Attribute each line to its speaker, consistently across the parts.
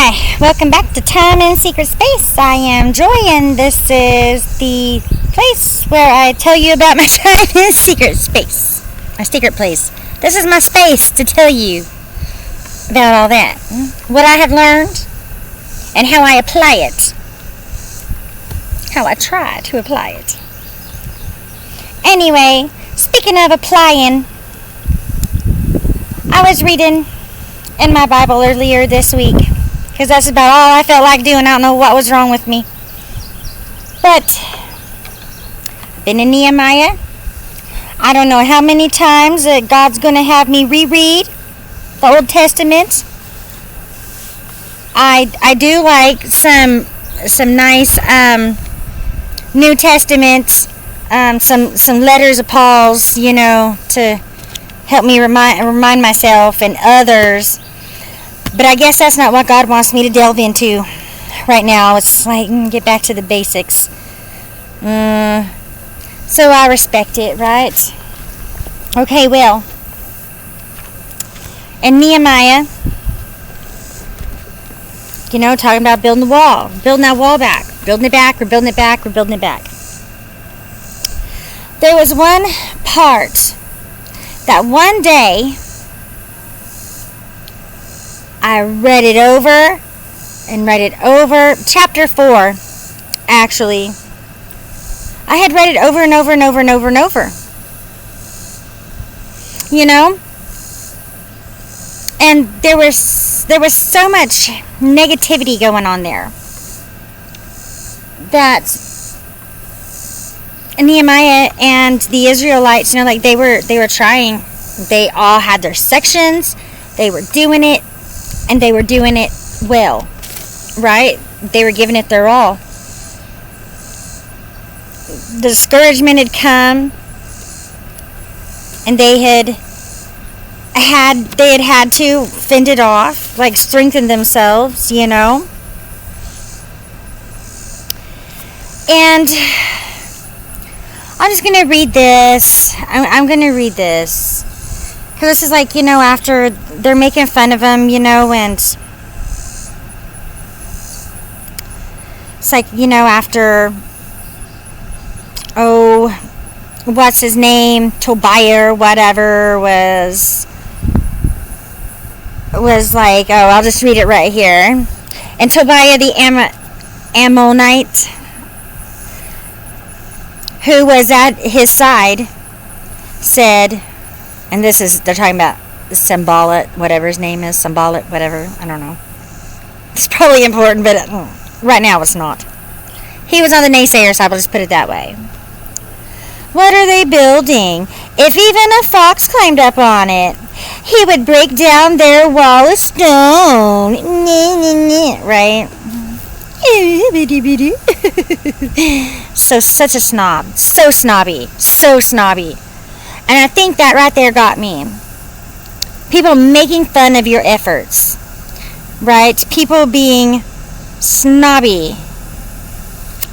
Speaker 1: Hi, welcome back to Time in Secret Space. I am Joy, and this is the place where I tell you about my time in secret space. My secret place. This is my space to tell you about all that. What I have learned and how I apply it. How I try to apply it. Anyway, speaking of applying, I was reading in my Bible earlier this week, because that's about all I felt like doing. I don't know what was wrong with me. But I've been in Nehemiah. I don't know how many times that God's going to have me reread the Old Testament. I do like some nice New Testament, some letters of Paul's, to help me remind myself and others. But I guess that's not what God wants me to delve into right now. It's like, get back to the basics. So I respect it, right? Okay, well, in Nehemiah, talking about building the wall, building that wall back, building it back, we're building it back, we're building it back. There was one part that one day I read it over and read it over. Chapter 4, actually. I had read it over and over and over and over and over. And there was so much negativity going on there that Nehemiah and the Israelites, they were trying. They all had their sections. They were doing it. And they were doing it well, right? They were giving it their all. The discouragement had come, and they had to fend it off, like strengthen themselves, And I'm just gonna read this. I'm gonna read this. Because this is like, after they're making fun of him, and it's like, after, what's his name? Tobiah or whatever was like, I'll just read it right here. And Tobiah the Ammonite, who was at his side, said, and they're talking about Sanballat, whatever his name is, Sanballat, whatever, I don't know. It's probably important, but right now it's not. He was on the naysayer side, I'll just put it that way. What are they building? If even a fox climbed up on it, he would break down their wall of stone. Right? So such a snob. So snobby. So snobby. And I think that right there got me. People making fun of your efforts, right? People being snobby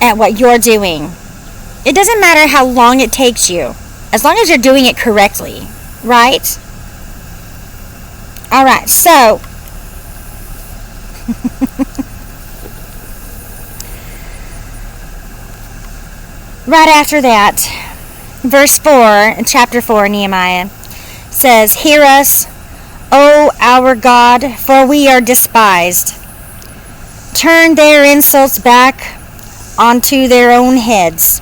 Speaker 1: at what you're doing. It doesn't matter how long it takes you, as long as you're doing it correctly, right? All right, so right after that, verse 4 in chapter 4, Nehemiah says, "Hear us, O our God, for we are despised. Turn their insults back onto their own heads.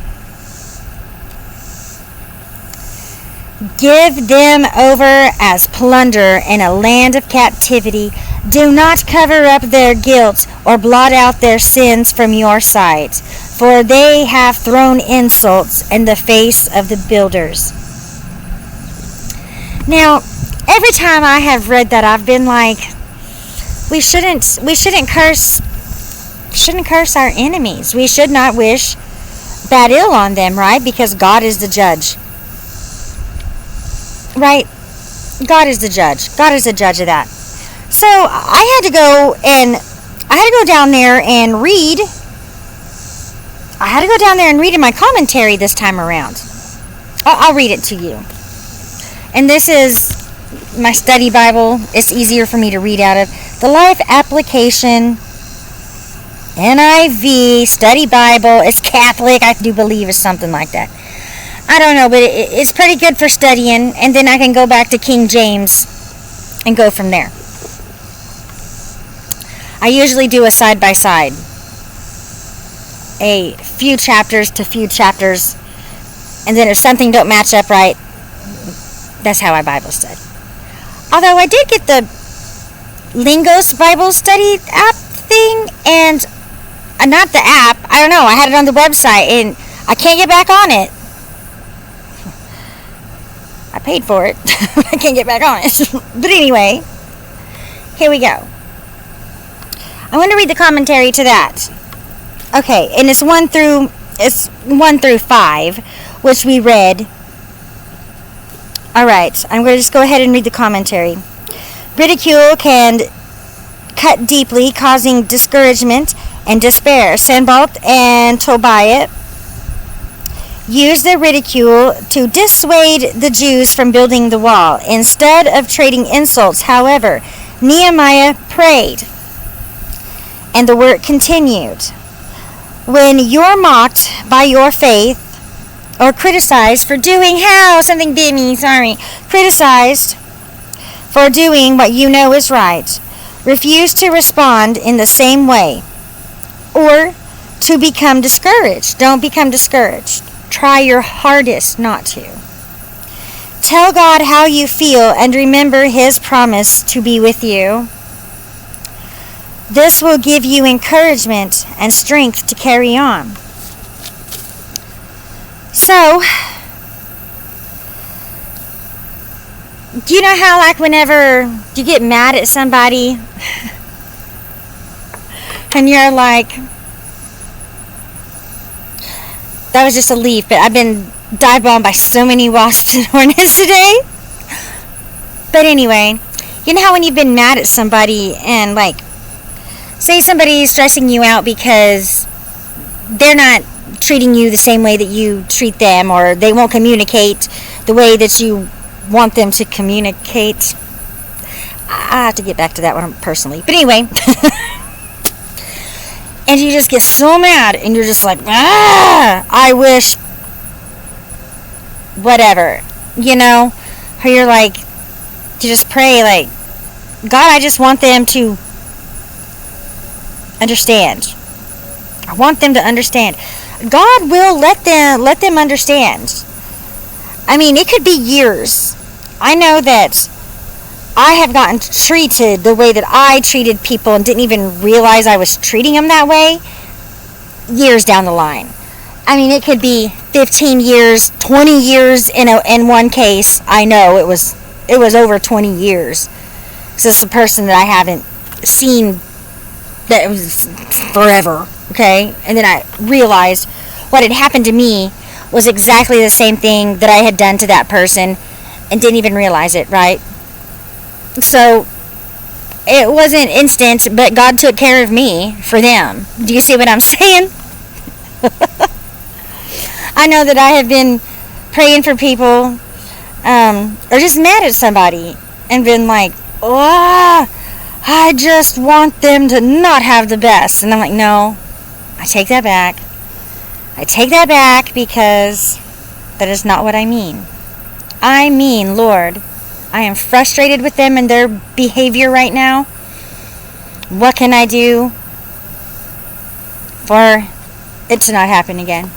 Speaker 1: Give them over as plunder in a land of captivity. Do not cover up their guilt or blot out their sins from your sight, for they have thrown insults in the face of the builders." Now, every time I have read that, I've been like, we shouldn't curse our enemies. We should not wish bad ill on them, right? Because God is the judge. Right? God is the judge. God is the judge of that. So I had to go down there and read. I had to go down there and read in my commentary this time around. I'll read it to you. And this is my study Bible. It's easier for me to read out of. The Life Application NIV Study Bible. It's Catholic, I do believe, or something like that. I don't know, but it's pretty good for studying, and then I can go back to King James and go from there. I usually do a side-by-side. A few chapters to few chapters, and then if something don't match up right, that's how I Bible study. Although I did get the Lingos Bible Study app thing, and not the app, I don't know, I had it on the website, and I can't get back on it. I paid for it. I can't get back on it. But anyway, here we go. I want to read the commentary to that. Okay, and it's 1 through 5, which we read. All right, I'm going to just go ahead and read the commentary. Ridicule can cut deeply, causing discouragement and despair. Sanballat and Tobiah used the ridicule to dissuade the Jews from building the wall. Instead of trading insults, however, Nehemiah prayed, and the work continued. When you're mocked by your faith or criticized for doing criticized for doing what you know is right, refuse to respond in the same way or to become discouraged. Don't become discouraged. Try your hardest not to. Tell God how you feel and remember His promise to be with you. This will give you encouragement and strength to carry on. So, do you know how, like, whenever you get mad at somebody and you're like, that was just a leaf, but I've been dive bombed by so many wasps and hornets today. But anyway, you know how when you've been mad at somebody and, like, say somebody's stressing you out because they're not treating you the same way that you treat them, or they won't communicate the way that you want them to communicate. I have to get back to that one personally. But anyway, and you just get so mad and you're just like, I wish whatever, you know, or you're like, you just pray like, God, I just want them to understand. I want them to understand. God will let them understand. I mean, it could be years. I know that I have gotten treated the way that I treated people and didn't even realize I was treating them that way years down the line. I mean, it could be 15 years, 20 years in one case. I know it was over 20 years. So it's a person that I haven't seen that was forever, okay? And then I realized what had happened to me was exactly the same thing that I had done to that person and didn't even realize it, right? So it wasn't instant, but God took care of me for them. Do you see what I'm saying? I know that I have been praying for people or just mad at somebody and been like, I just want them to not have the best. And I'm like, no, I take that back. I take that back because that is not what I mean. I mean, Lord, I am frustrated with them and their behavior right now. What can I do for it to not happen again?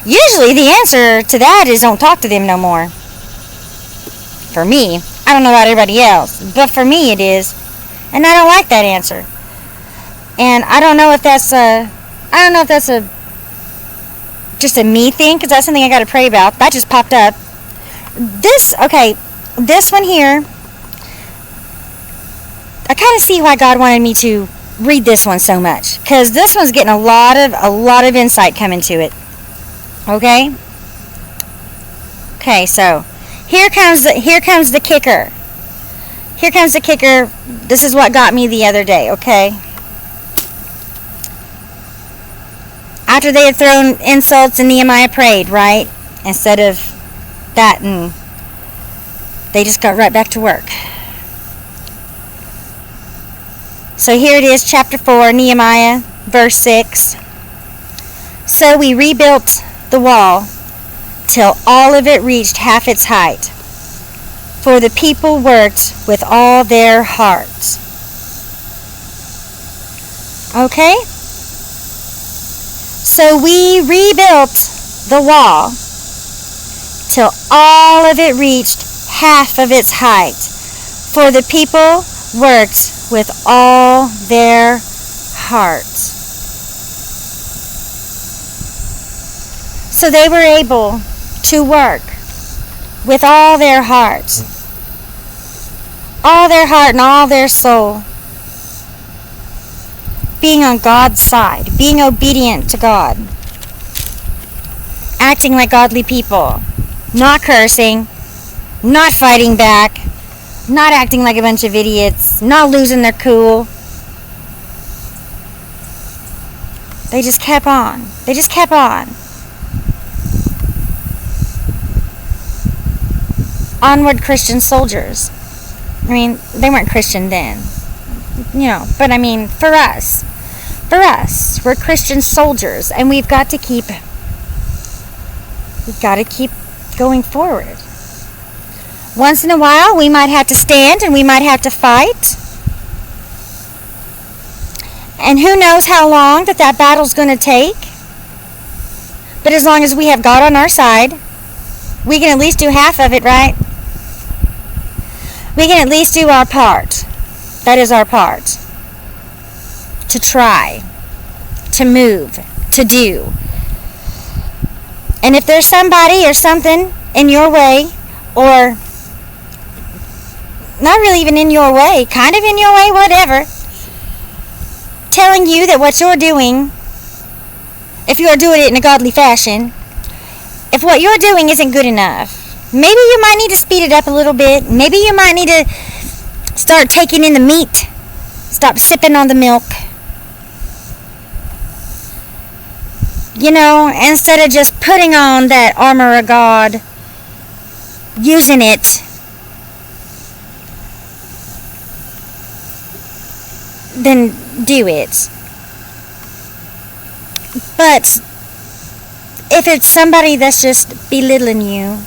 Speaker 1: Usually the answer to that is don't talk to them no more. For me. I don't know about everybody else, but for me it is. And I don't like that answer. And I don't know if that's just a me thing, because that's something I got to pray about. That just popped up. This one here, I kind of see why God wanted me to read this one so much, because this one's getting a lot of insight coming to it. Okay, so here comes the kicker. Here comes the kicker. This is what got me the other day, okay? After they had thrown insults and Nehemiah prayed, right? Instead of that, and they just got right back to work. So here it is, chapter 4, Nehemiah, verse 6. So we rebuilt the wall till all of it reached half its height, for the people worked with all their hearts. Okay? So we rebuilt the wall till all of it reached half of its height, for the people worked with all their hearts. So they were able to work with all their hearts, all their heart and all their soul, being on God's side, being obedient to God, acting like godly people, not cursing, not fighting back, not acting like a bunch of idiots, not losing their cool. They just kept on. They just kept on. Onward Christian soldiers. I mean, they weren't Christian then, but I mean, for us, we're Christian soldiers, and we've got to keep going forward. Once in a while, we might have to stand and we might have to fight. And who knows how long that battle's going to take. But as long as we have God on our side, we can at least do half of it, right? We can at least do our part. That is our part. To try, to move, to do. And if there's somebody or something in your way, or not really even in your way, kind of in your way, whatever, telling you that what you're doing, if you are doing it in a godly fashion, if what you're doing isn't good enough, maybe you might need to speed it up a little bit. Maybe you might need to start taking in the meat. Stop sipping on the milk. Instead of just putting on that armor of God, using it, then do it. But if it's somebody that's just belittling you,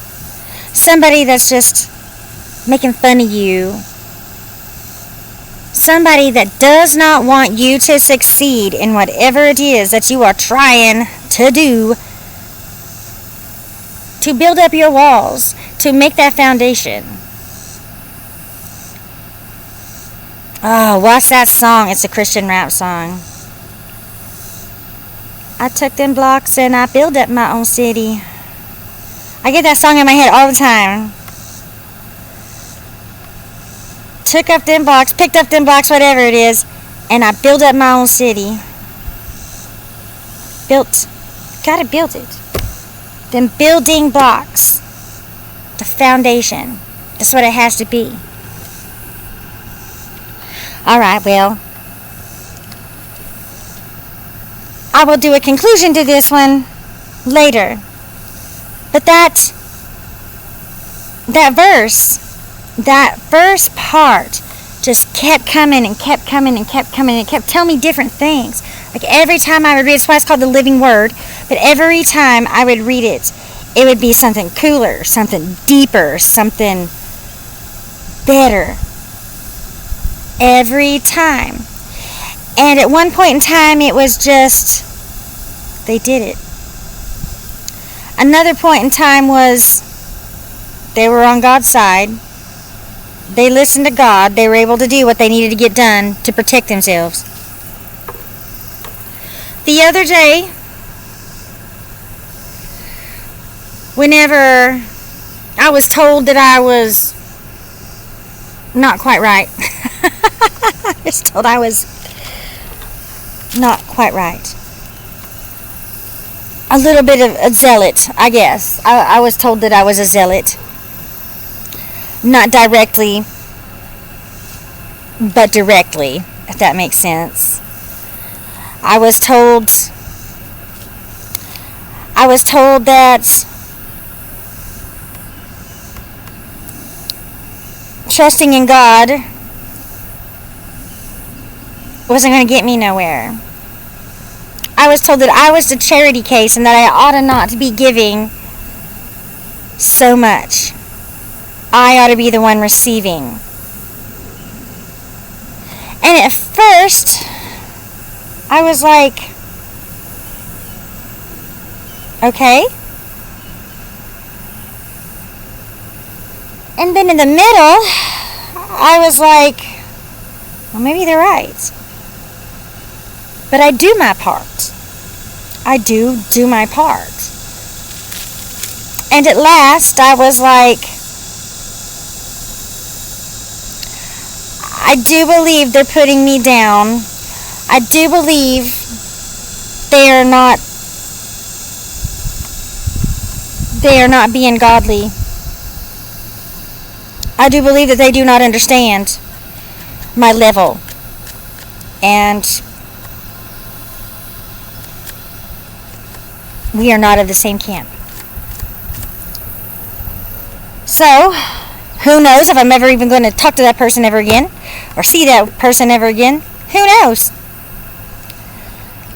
Speaker 1: somebody that's just making fun of you, somebody that does not want you to succeed in whatever it is that you are trying to do, to build up your walls, to make that foundation. Oh, what's that song? It's a Christian rap song. I took them blocks and I built up my own city. I get that song in my head all the time. Took up them blocks, picked up them blocks, whatever it is, and I built up my own city. Gotta build it. Them building blocks. The foundation. That's what it has to be. Alright, well, I will do a conclusion to this one later. But that first part just kept coming and kept coming and kept coming and kept telling me different things. Like every time I would read it, that's why it's called the living word, but every time I would read it, it would be something cooler, something deeper, something better. Every time. And at one point in time, it was just, they did it. Another point in time was, they were on God's side. They listened to God. They were able to do what they needed to get done to protect themselves. The other day, whenever I was told that I was not quite right, I was told I was not quite right. A little bit of a zealot, I guess. I was told that I was a zealot. Not directly, but directly, if that makes sense. I was told that trusting in God wasn't going to get me nowhere. I was told that I was the charity case and that I ought to not be giving so much. I ought to be the one receiving. And at first, I was like, okay. And then in the middle, I was like, well, maybe they're right. But I do my part. I do my part. And at last, I was like, I do believe they're putting me down. I do believe they are not being godly. I do believe that they do not understand my level. And we are not of the same camp. So, who knows if I'm ever even going to talk to that person ever again, or see that person ever again. Who knows?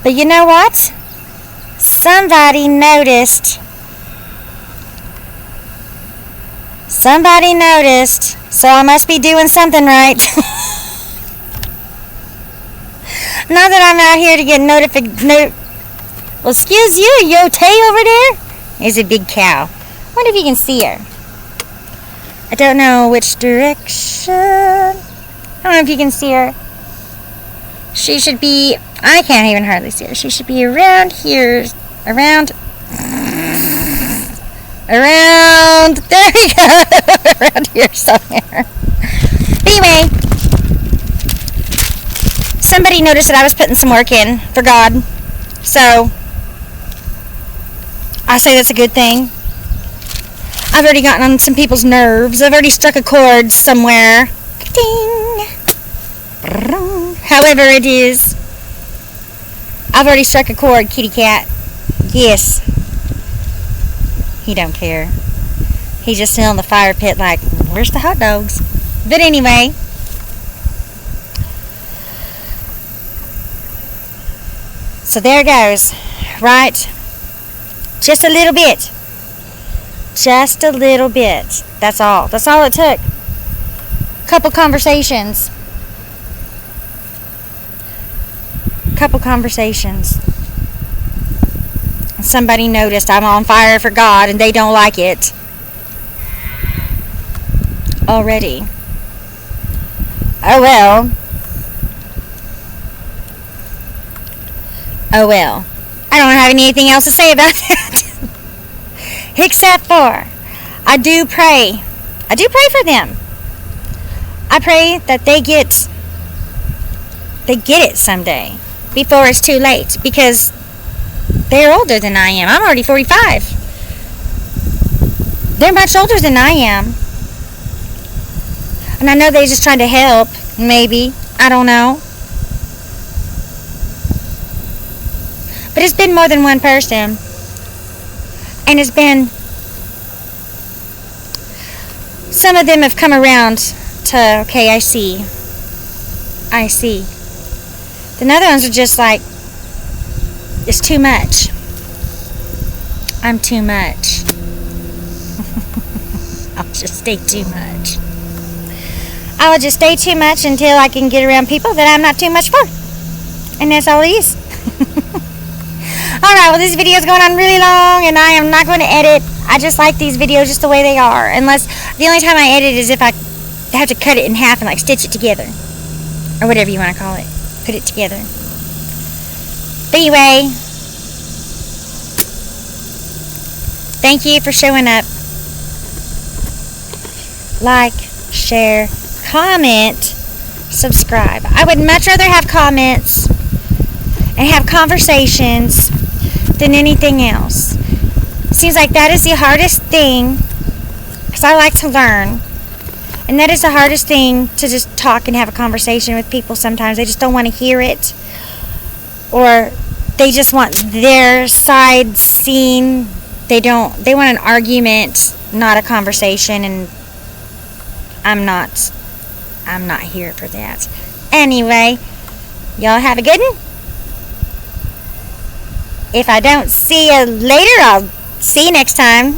Speaker 1: But you know what? Somebody noticed. So I must be doing something right. Not that I'm out here to get Well, excuse you, Yotay over there? Is a big cow. I wonder if you can see her. I don't know which direction. I don't know if you can see her. She should be, I can't even hardly see her. She should be around here, around, there we go, around here somewhere. Anyway, somebody noticed that I was putting some work in for God. So, I say that's a good thing. I've already gotten on some people's nerves. I've already struck a chord somewhere. Ding! However it is. I've already struck a chord, kitty cat. Yes. He don't care. He's just sitting on the fire pit like, where's the hot dogs? But anyway. So there it goes. Right? Just a little bit. Just a little bit. That's all. That's all it took. Couple conversations. And somebody noticed I'm on fire for God and they don't like it. Already. Oh well. I don't have anything else to say about that. Except for, I do pray for them. I pray that they get it someday, before it's too late, because they're older than I am. I'm already 45. They're much older than I am. And I know they're just trying to help, maybe. I don't know. But it's been more than one person. And it's been, some of them have come around to, okay, I see. The other ones are just like, it's too much. I'm too much. I'll just stay too much. I will just stay too much until I can get around people that I'm not too much for. And that's all it is. Alright, well this video is going on really long and I am not going to edit. I just like these videos just the way they are. Unless, the only time I edit is if I have to cut it in half and like stitch it together. Or whatever you want to call it. Put it together. But anyway, thank you for showing up. Like, share, comment, subscribe. I would much rather have comments and have conversations than anything else. Seems like that is the hardest thing, because I like to learn, and that is the hardest thing, to just talk and have a conversation with people. Sometimes they just don't want to hear it, or they just want their side seen. They want an argument, not a conversation, and I'm not here for that. Anyway, Y'all have a good one. If I don't see you later, I'll see you next time.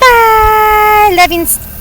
Speaker 1: Bye. Love you.